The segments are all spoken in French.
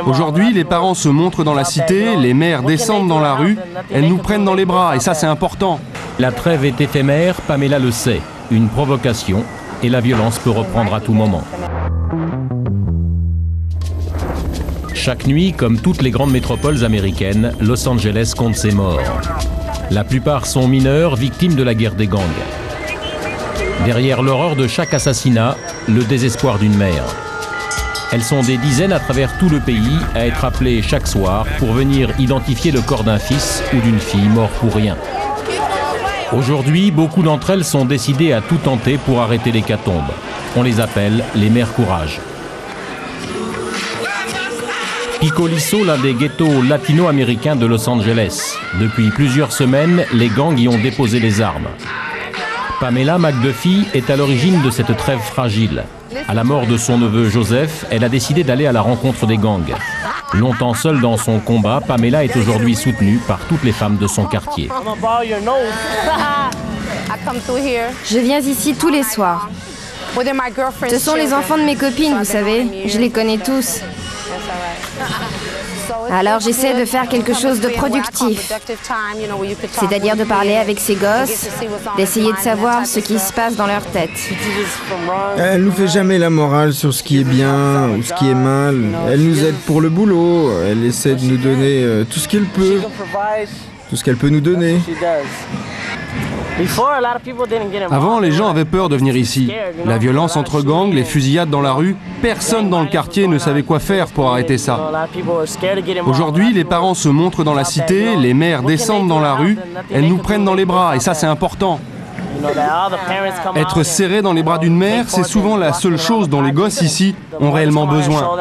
Aujourd'hui, les parents se montrent dans la cité, les mères descendent dans la rue, elles nous prennent dans les bras, et ça c'est important. La trêve est éphémère, Pamela le sait. Une provocation, et la violence peut reprendre à tout moment. Chaque nuit, comme toutes les grandes métropoles américaines, Los Angeles compte ses morts. La plupart sont mineurs, victimes de la guerre des gangs. Derrière l'horreur de chaque assassinat, le désespoir d'une mère. Elles sont des dizaines à travers tout le pays à être appelées chaque soir pour venir identifier le corps d'un fils ou d'une fille mort pour rien. Aujourd'hui, beaucoup d'entre elles sont décidées à tout tenter pour arrêter l'hécatombe. On les appelle les mères courage. Picoliso, l'un des ghettos latino-américains de Los Angeles. Depuis plusieurs semaines, les gangs y ont déposé les armes. Pamela McDuffie est à l'origine de cette trêve fragile. À la mort de son neveu Joseph, elle a décidé d'aller à la rencontre des gangs. Longtemps seule dans son combat, Pamela est aujourd'hui soutenue par toutes les femmes de son quartier. Je viens ici tous les soirs. Ce sont les enfants de mes copines, vous savez. Je les connais tous. Alors j'essaie de faire quelque chose de productif, c'est-à-dire de parler avec ces gosses, d'essayer de savoir ce qui se passe dans leur tête. Elle nous fait jamais la morale sur ce qui est bien ou ce qui est mal. Elle nous aide pour le boulot, elle essaie de nous donner tout ce qu'elle peut, tout ce qu'elle peut nous donner. Avant, les gens avaient peur de venir ici. La violence entre gangs, les fusillades dans la rue, personne dans le quartier ne savait quoi faire pour arrêter ça. Aujourd'hui, les parents se montrent dans la cité, les mères descendent dans la rue, elles nous prennent dans les bras, et ça c'est important. Être serré dans les bras d'une mère, c'est souvent la seule chose dont les gosses ici ont réellement besoin.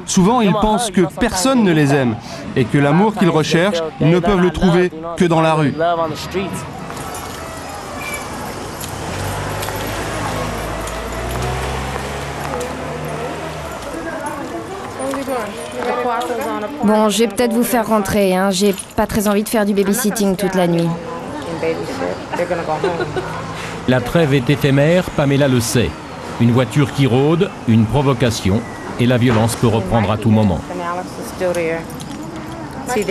Souvent, ils pensent que personne ne les aime, et que l'amour qu'ils recherchent, ils ne peuvent le trouver que dans la rue. Bon, je vais peut-être vous faire rentrer, hein. J'ai pas très envie de faire du babysitting toute la nuit. La trêve est éphémère, Pamela le sait. Une voiture qui rôde, une provocation, et la violence peut reprendre à tout moment.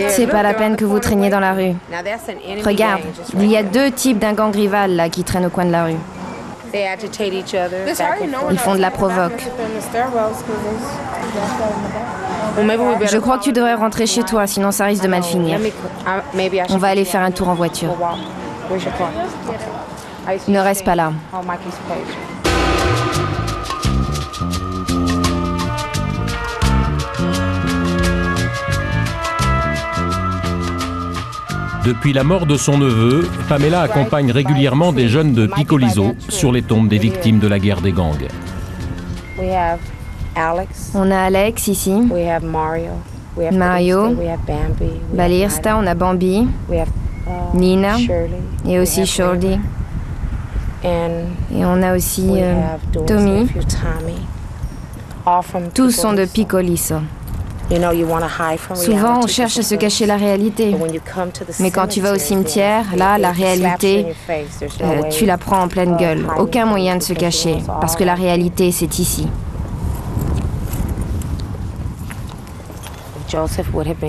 C'est pas la peine que vous traîniez dans la rue. Regarde, il y a deux types d'un gang rival là qui traînent au coin de la rue. Ils font de la provoque. Je crois que tu devrais rentrer chez toi, sinon ça risque de mal finir. On va aller faire un tour en voiture. Ne reste pas là. Depuis la mort de son neveu, Pamela accompagne régulièrement des jeunes de Picoliso sur les tombes des victimes de la guerre des gangs. On a Alex ici, Mario, Balirsta, on a Bambi, Nina et aussi Shorty. Et on a aussi Tommy. Tous sont de Picoliso. Souvent, on cherche à se cacher la réalité. Mais quand tu vas au cimetière, là, la réalité, tu la prends en pleine gueule. Aucun moyen de se cacher, parce que la réalité, c'est ici.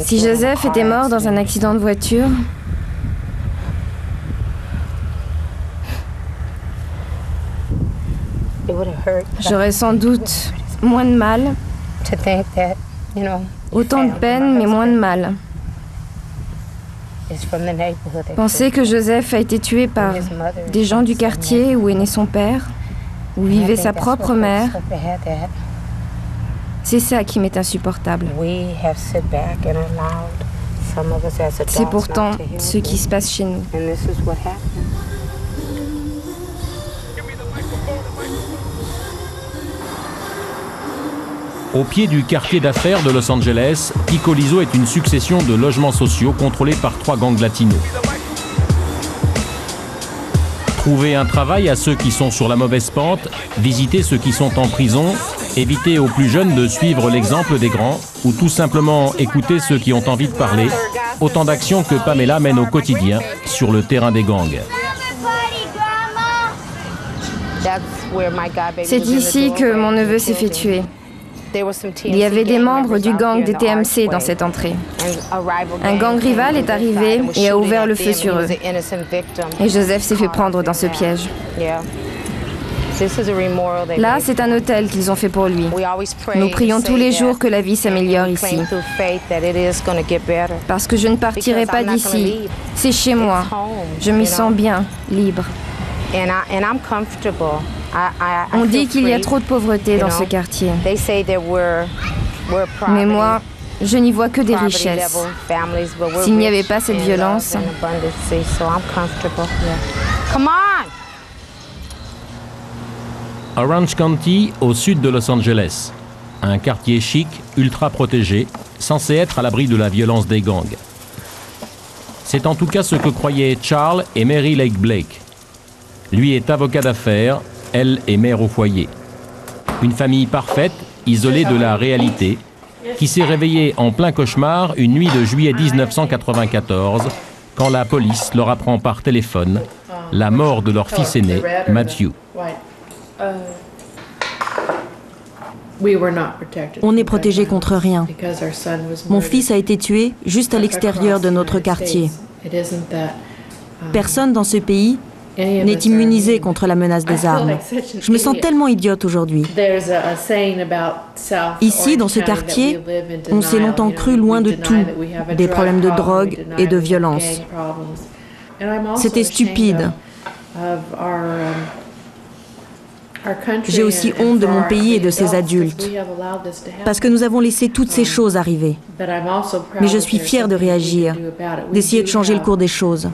Si Joseph était mort dans un accident de voiture, j'aurais sans doute moins de mal. Autant de peine, mais moins de mal. Penser que Joseph a été tué par des gens du quartier où est né son père, où vivait sa propre mère, c'est ça qui m'est insupportable. C'est pourtant ce qui se passe chez nous. Au pied du quartier d'affaires de Los Angeles, Picoliso est une succession de logements sociaux contrôlés par 3 gangs latinos. Trouver un travail à ceux qui sont sur la mauvaise pente, visiter ceux qui sont en prison, éviter aux plus jeunes de suivre l'exemple des grands ou tout simplement écouter ceux qui ont envie de parler, autant d'actions que Pamela mène au quotidien sur le terrain des gangs. C'est ici que mon neveu s'est fait tuer. Il y avait des membres du gang des TMC dans cette entrée. Un gang rival est arrivé et a ouvert le feu sur eux. Et Joseph s'est fait prendre dans ce piège. Là, c'est un hôtel qu'ils ont fait pour lui. Nous prions tous les jours que la vie s'améliore ici. Parce que je ne partirai pas d'ici. C'est chez moi. Je m'y sens bien, libre. On dit qu'il y a trop de pauvreté dans ce quartier. Mais moi, je n'y vois que des richesses. S'il n'y avait pas cette violence... Orange County, au sud de Los Angeles. Un quartier chic, ultra protégé, censé être à l'abri de la violence des gangs. C'est en tout cas ce que croyaient Charles et Mary Lake Blake. Lui est avocat d'affaires, elle est mère au foyer. Une famille parfaite, isolée de la réalité, qui s'est réveillée en plein cauchemar une nuit de juillet 1994, quand la police leur apprend par téléphone la mort de leur fils aîné, Matthew. On n'est protégé contre rien. Mon fils a été tué juste à l'extérieur de notre quartier. Personne dans ce pays n'est immunisé contre la menace des armes. Je me sens tellement idiote aujourd'hui. Ici, dans ce quartier, on s'est longtemps cru loin de tout, des problèmes de drogue et de violence. C'était stupide. J'ai aussi honte de mon pays et de ses adultes, parce que nous avons laissé toutes ces choses arriver. Mais je suis fière de réagir, d'essayer de changer le cours des choses.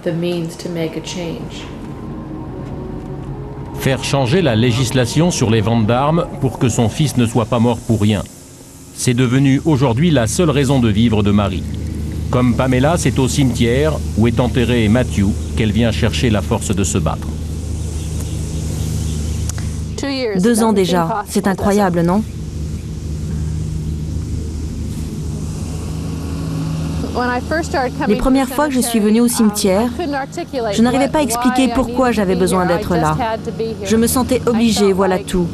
Faire changer la législation sur les ventes d'armes pour que son fils ne soit pas mort pour rien. C'est devenu aujourd'hui la seule raison de vivre de Marie. Comme Pamela, c'est au cimetière où est enterré Matthew qu'elle vient chercher la force de se battre. 2 ans déjà, c'est incroyable, non? Les premières fois que je suis venue au cimetière, je n'arrivais pas à expliquer pourquoi j'avais besoin d'être là. Je me sentais obligée, voilà tout.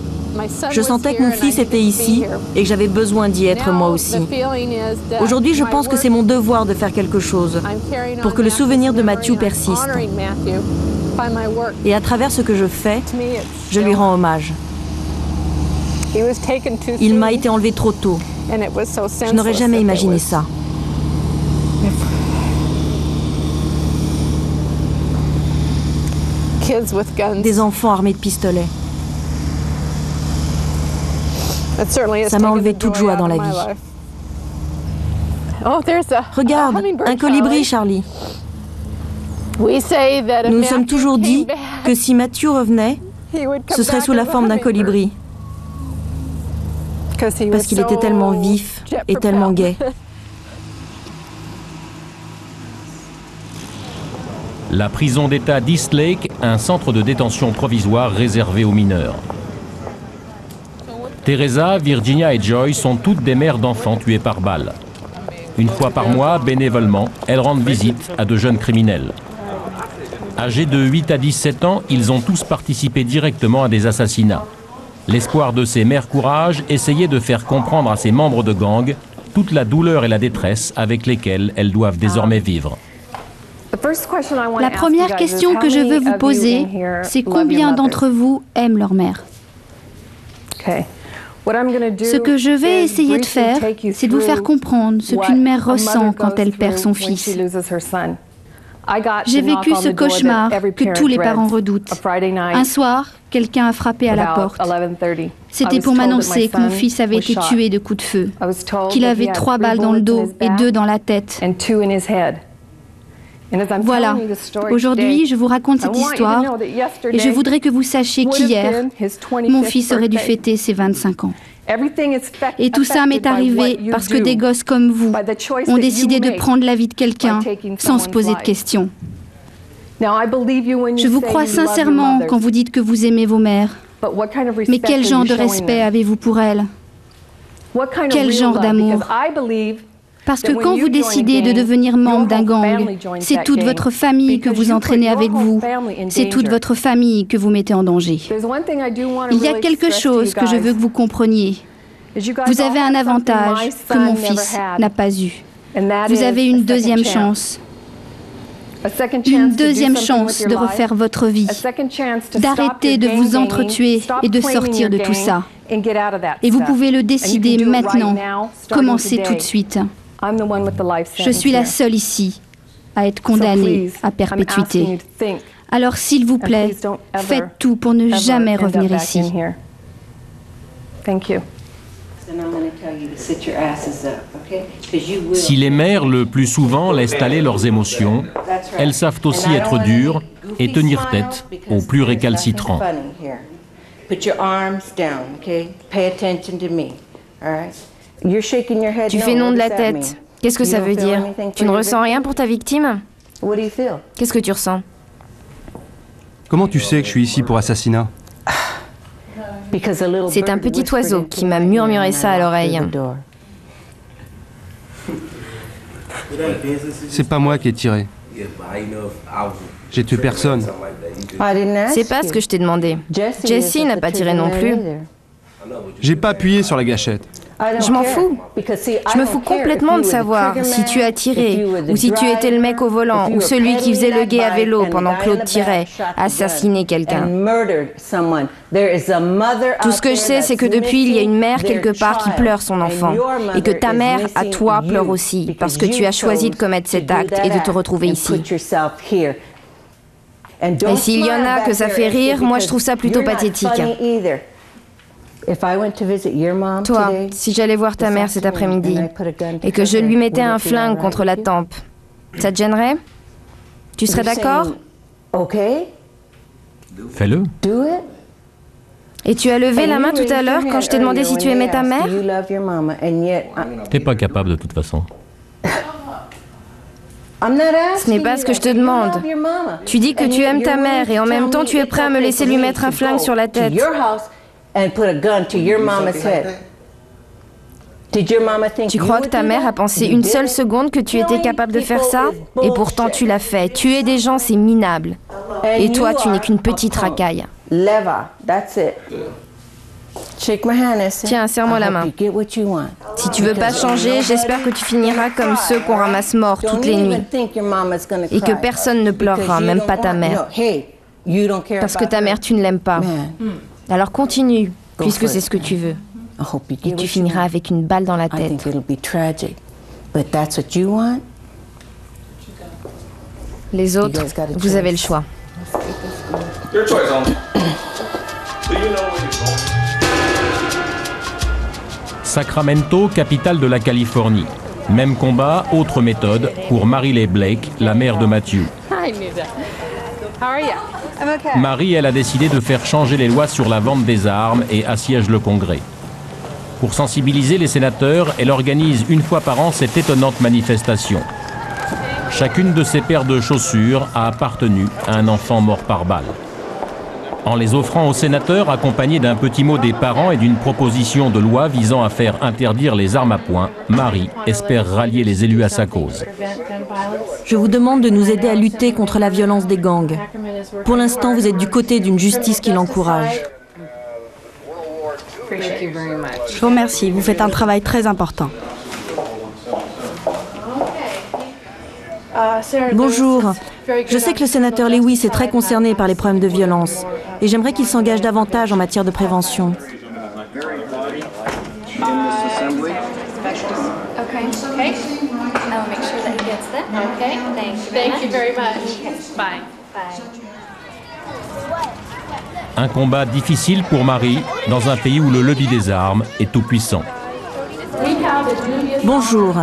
Je sentais que mon fils était ici et que j'avais besoin d'y être moi aussi. Aujourd'hui, je pense que c'est mon devoir de faire quelque chose pour que le souvenir de Matthew persiste. Et à travers ce que je fais, je lui rends hommage. Il m'a été enlevé trop tôt. Je n'aurais jamais imaginé ça. Des enfants armés de pistolets. Ça m'a enlevé toute joie dans la vie. Regarde, un colibri, Charlie. Nous nous sommes toujours dit que si Matthew revenait, ce serait sous la forme d'un colibri. Parce qu'il était tellement vif et tellement gai. La prison d'État d'East Lake, un centre de détention provisoire réservé aux mineurs. Teresa, Virginia et Joy sont toutes des mères d'enfants tués par balle. Une fois par mois, bénévolement, elles rendent visite à de jeunes criminels. Âgés de 8 à 17 ans, ils ont tous participé directement à des assassinats. L'espoir de ces mères courage essayait de faire comprendre à ces membres de gang toute la douleur et la détresse avec lesquelles elles doivent désormais vivre. La première question que je veux vous poser, c'est combien d'entre vous aiment leur mère? Ce que je vais essayer de faire, c'est de vous faire comprendre ce qu'une mère ressent quand elle perd son fils. J'ai vécu ce cauchemar que tous les parents redoutent. Un soir, quelqu'un a frappé à la porte. C'était pour m'annoncer que mon fils avait été tué de coups de feu, qu'il avait 3 balles dans le dos et 2 dans la tête. Voilà, aujourd'hui, je vous raconte cette histoire et je voudrais que vous sachiez qu'hier, mon fils aurait dû fêter ses 25 ans. Et tout ça m'est arrivé parce que des gosses comme vous ont décidé de prendre la vie de quelqu'un sans se poser de questions. Je vous crois sincèrement quand vous dites que vous aimez vos mères. Mais quel genre de respect avez-vous pour elles? Quel genre d'amour? Parce que quand vous décidez de devenir membre d'un gang, c'est toute votre famille que vous entraînez avec vous. C'est toute votre famille que vous mettez en danger. Il y a quelque chose que je veux que vous compreniez. Vous avez un avantage que mon fils n'a pas eu. Vous avez une deuxième chance. Une deuxième chance de refaire votre vie, d'arrêter de vous entretuer et de sortir de tout ça. Et vous pouvez le décider maintenant. Commencez tout de suite. Je suis la seule ici à être condamnée à perpétuité. Alors s'il vous plaît, faites tout pour ne jamais revenir ici. Si les mères, le plus souvent, laissent aller leurs émotions, elles savent aussi être dures et tenir tête aux plus récalcitrants. Tu fais non de la tête. Qu'est-ce que ça veut dire? Tu ne ressens rien pour ta victime? Qu'est-ce que tu ressens? Comment tu sais que je suis ici pour assassinat? C'est un petit oiseau qui m'a murmuré ça à l'oreille. C'est pas moi qui ai tiré. J'ai tué personne. C'est pas ce que je t'ai demandé. Jessie n'a pas tiré non plus. J'ai pas appuyé sur la gâchette. Je m'en fous. Je me fous complètement de savoir si tu as tiré, ou si tu étais le mec au volant, ou celui qui faisait le guet à vélo pendant que Claude tirait, assassiner quelqu'un. Tout ce que je sais, c'est que depuis, il y a une mère quelque part qui pleure son enfant, et que ta mère, à toi, pleure aussi, parce que tu as choisi de commettre cet acte et de te retrouver ici. Et s'il y en a que ça fait rire, moi je trouve ça plutôt pathétique. Toi, si j'allais voir ta mère cet après-midi et que je lui mettais un flingue contre la tempe, ça te gênerait? Tu serais d'accord? Fais-le. Et tu as levé la main tout à l'heure quand je t'ai demandé si tu aimais ta mère? T'es pas capable de toute façon. Ce n'est pas ce que je te demande. Tu dis que tu aimes ta mère et en même temps tu es prêt à me laisser lui mettre un flingue sur la tête. Tu crois que ta mère a pensé une seule seconde que tu étais capable de faire ça? Et pourtant tu l'as fait. Tuer des gens, c'est minable. Et toi, tu n'es qu'une petite racaille. Tiens, serre-moi la main. Si tu veux pas changer, j'espère que tu finiras comme ceux qu'on ramasse morts toutes les nuits. Et que personne ne pleurera, même pas ta mère. Parce que ta mère, tu ne l'aimes pas. Alors continue, puisque c'est ce que tu veux. Et tu finiras avec une balle dans la tête. Les autres, vous avez le choix. Sacramento, capitale de la Californie. Même combat, autre méthode pour Marilyn Blake, la mère de Matthew. Marie, elle a décidé de faire changer les lois sur la vente des armes et assiège le Congrès. Pour sensibiliser les sénateurs, elle organise une fois par an cette étonnante manifestation. Chacune de ces paires de chaussures a appartenu à un enfant mort par balle. En les offrant aux sénateurs, accompagnés d'un petit mot des parents et d'une proposition de loi visant à faire interdire les armes à poing, Marie espère rallier les élus à sa cause. Je vous demande de nous aider à lutter contre la violence des gangs. Pour l'instant, vous êtes du côté d'une justice qui l'encourage. Je vous remercie, vous faites un travail très important. Bonjour. Je sais que le sénateur Lewis est très concerné par les problèmes de violence et j'aimerais qu'il s'engage davantage en matière de prévention. Un combat difficile pour Marie dans un pays où le lobby des armes est tout puissant. Bonjour.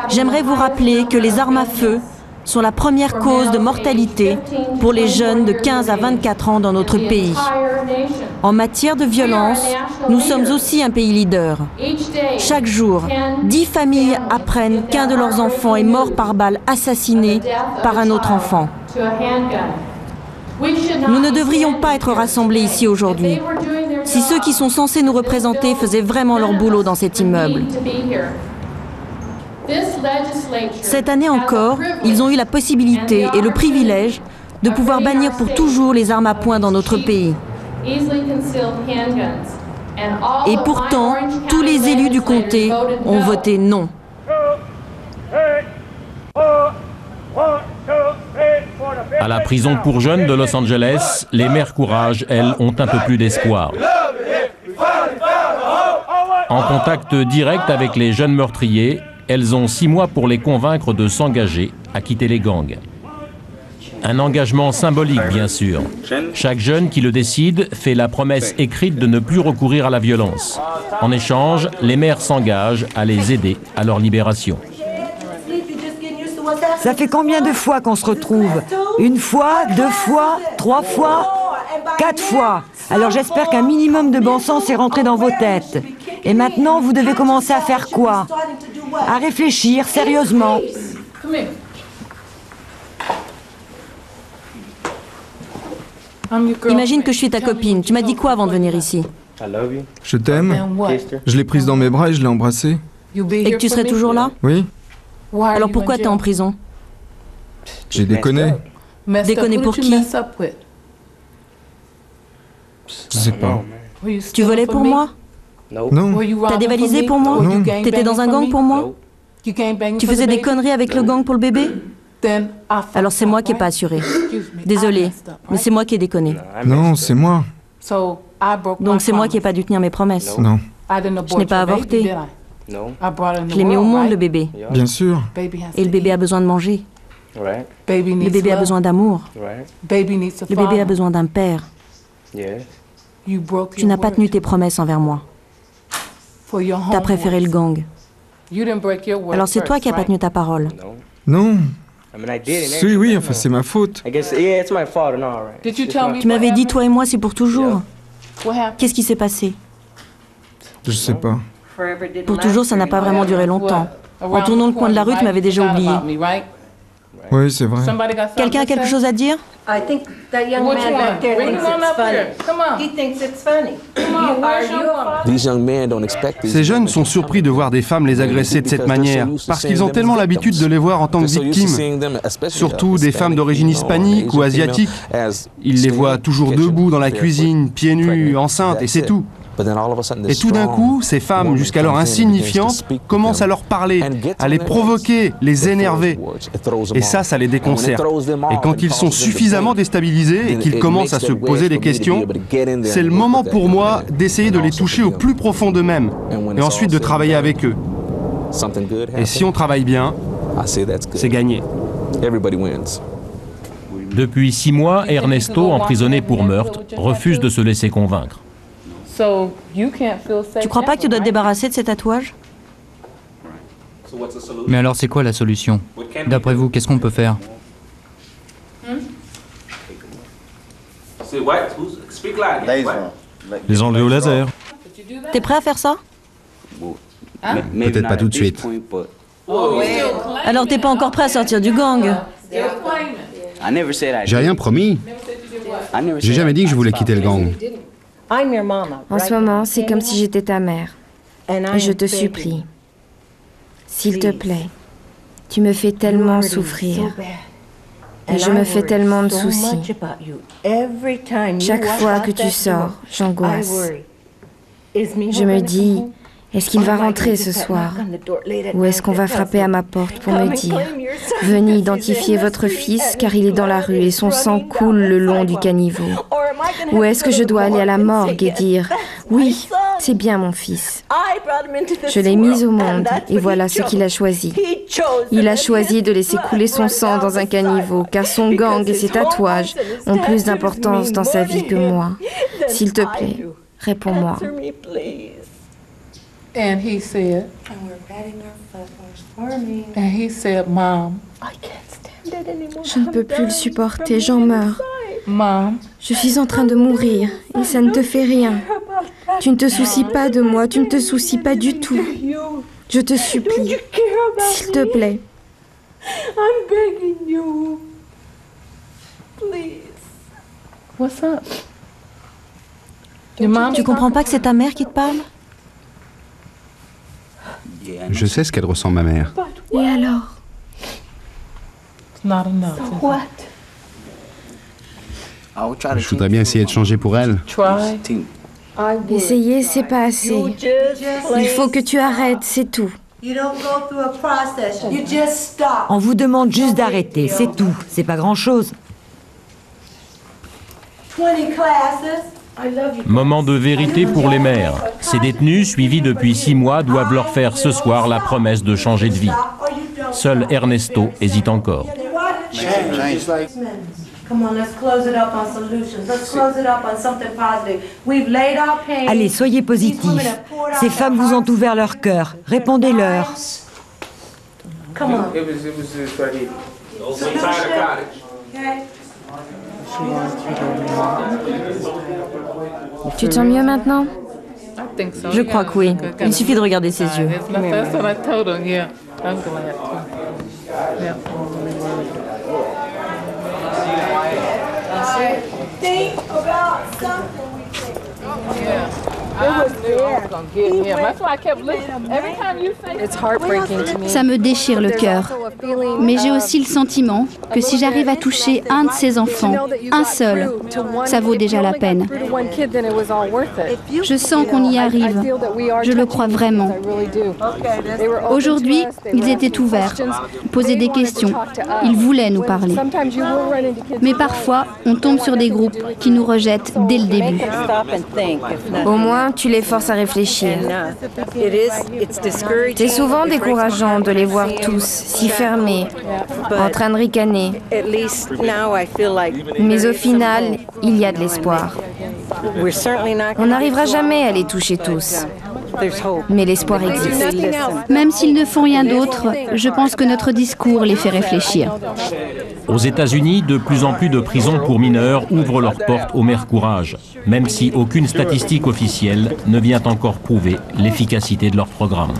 J'aimerais vous rappeler que les armes à feu sont la première cause de mortalité pour les jeunes de 15 à 24 ans dans notre pays. En matière de violence, nous sommes aussi un pays leader. Chaque jour, 10 familles apprennent qu'un de leurs enfants est mort par balle assassiné par un autre enfant. Nous ne devrions pas être rassemblés ici aujourd'hui. Si ceux qui sont censés nous représenter faisaient vraiment leur boulot dans cet immeuble. Cette année encore, ils ont eu la possibilité et le privilège de pouvoir bannir pour toujours les armes à poing dans notre pays. Et pourtant, tous les élus du comté ont voté non. À la prison pour jeunes de Los Angeles, les mères Courage, elles, ont un peu plus d'espoir. En contact direct avec les jeunes meurtriers, elles ont 6 mois pour les convaincre de s'engager à quitter les gangs. Un engagement symbolique, bien sûr. Chaque jeune qui le décide fait la promesse écrite de ne plus recourir à la violence. En échange, les mères s'engagent à les aider à leur libération. Ça fait combien de fois qu'on se retrouve? 1 fois, 2 fois, 3 fois, 4 fois. Alors j'espère qu'un minimum de bon sens est rentré dans vos têtes. Et maintenant, vous devez commencer à faire quoi? À réfléchir sérieusement. Imagine que je suis ta copine. Tu m'as dit quoi avant de venir ici? Je t'aime. Je l'ai prise dans mes bras et je l'ai embrassée. Et que tu serais toujours là? Oui, Alors pourquoi t'es en prison? j'ai déconné. Déconner pour qui? Je sais pas. Tu volais pour moi? Non, T'as dévalisé pour moi? Non. T'étais dans un gang pour moi? Tu faisais des conneries avec le gang pour le bébé? Alors c'est moi qui n'ai pas assuré. Désolée, mais c'est moi qui ai déconné. non, c'est moi. Donc c'est moi qui n'ai pas dû tenir mes promesses. Non, Je n'ai pas avorté. Je l'ai mis au monde, le bébé. bien sûr. Et le bébé a besoin de manger. Le bébé a besoin d'amour. Le bébé a besoin d'un père. Tu n'as pas tenu tes promesses envers moi. T'as préféré le gang. Alors c'est toi qui n'as pas tenu ta parole. Non. Oui, enfin, c'est ma faute. Tu m'avais dit, toi et moi, c'est pour toujours. Qu'est-ce qui s'est passé? Je sais pas. Pour toujours, ça n'a pas vraiment duré longtemps. En tournant le coin de la rue, tu m'avais déjà oublié. Oui, c'est vrai. Quelqu'un a quelque chose à dire? Ces jeunes sont surpris de voir des femmes les agresser de cette manière, parce qu'ils ont tellement l'habitude de les voir en tant que victimes, surtout des femmes d'origine hispanique ou asiatique. Ils les voient toujours debout dans la cuisine, pieds nus, enceintes, et c'est tout. Et tout d'un coup, ces femmes, jusqu'alors insignifiantes, commencent à leur parler, à les provoquer, les énerver. Et ça les déconcerte. Et quand ils sont suffisamment déstabilisés et qu'ils commencent à se poser des questions, c'est le moment pour moi d'essayer de les toucher au plus profond d'eux-mêmes, et ensuite de travailler avec eux. Et si on travaille bien, c'est gagné. Depuis 6 mois, Ernesto, emprisonné pour meurtre, refuse de se laisser convaincre. Tu crois pas que tu dois te débarrasser de ces tatouages? Mais alors c'est quoi la solution? D'après vous, qu'est-ce qu'on peut faire? Les enlever au laser. T'es prêt à faire ça? Peut-être pas tout de suite. Alors t'es pas encore prêt à sortir du gang? J'ai rien promis. J'ai jamais dit que je voulais quitter le gang. En ce moment, c'est comme si j'étais ta mère. Et je te supplie, s'il te plaît, tu me fais tellement souffrir. Et je me fais tellement de soucis. Chaque fois que tu sors, j'angoisse. Je me dis, est-ce qu'il va rentrer ce soir? Ou est-ce qu'on va frapper à ma porte pour me dire, venez identifier votre fils car il est dans la rue et son sang coule le long du caniveau? Ou est-ce que je dois aller à la morgue et dire, oui, c'est bien mon fils. Je l'ai mis au monde et voilà ce qu'il a choisi. Il a choisi de laisser couler son sang dans un caniveau car son gang et ses tatouages ont plus d'importance dans sa vie que moi. S'il te plaît, réponds-moi. And he said, Mom, je ne peux plus le supporter, j'en meurs. Mom, je suis en train de mourir et ça ne te fait rien. Tu ne te soucies pas de moi, tu ne te soucies pas du tout. Je te supplie, s'il te plaît. I'm begging you. Please. What's up? Tu comprends pas que c'est ta mère qui te parle? Je sais ce qu'elle ressent, ma mère. Et alors? Je voudrais bien essayer de changer pour elle. Essayer, c'est pas assez. Il faut que tu arrêtes, c'est tout. On vous demande juste d'arrêter, c'est tout. C'est pas grand-chose. Moment de vérité pour les mères. Ces détenus, suivis depuis 6 mois, doivent leur faire ce soir la promesse de changer de vie. Seul Ernesto hésite encore. Allez, soyez positifs. Ces femmes vous ont ouvert leur cœur. Répondez-leur. Tu te sens mieux maintenant? Je crois que oui. Il suffit de regarder ses yeux. Ça me déchire le cœur. Mais j'ai aussi le sentiment que si j'arrive à toucher un de ces enfants, un seul, ça vaut déjà la peine. Je sens qu'on y arrive. Je le crois vraiment. Aujourd'hui, ils étaient ouverts, posaient des questions. Ils voulaient nous parler. Mais parfois, on tombe sur des groupes qui nous rejettent dès le début. Au moins, tu les forces à réfléchir. C'est souvent décourageant de les voir tous si fermés, en train de ricaner. Mais au final, il y a de l'espoir. On n'arrivera jamais à les toucher tous. Mais l'espoir existe. Même s'ils ne font rien d'autre, je pense que notre discours les fait réfléchir. Aux États-Unis, de plus en plus de prisons pour mineurs ouvrent leurs portes aux mères courage, même si aucune statistique officielle ne vient encore prouver l'efficacité de leur programme.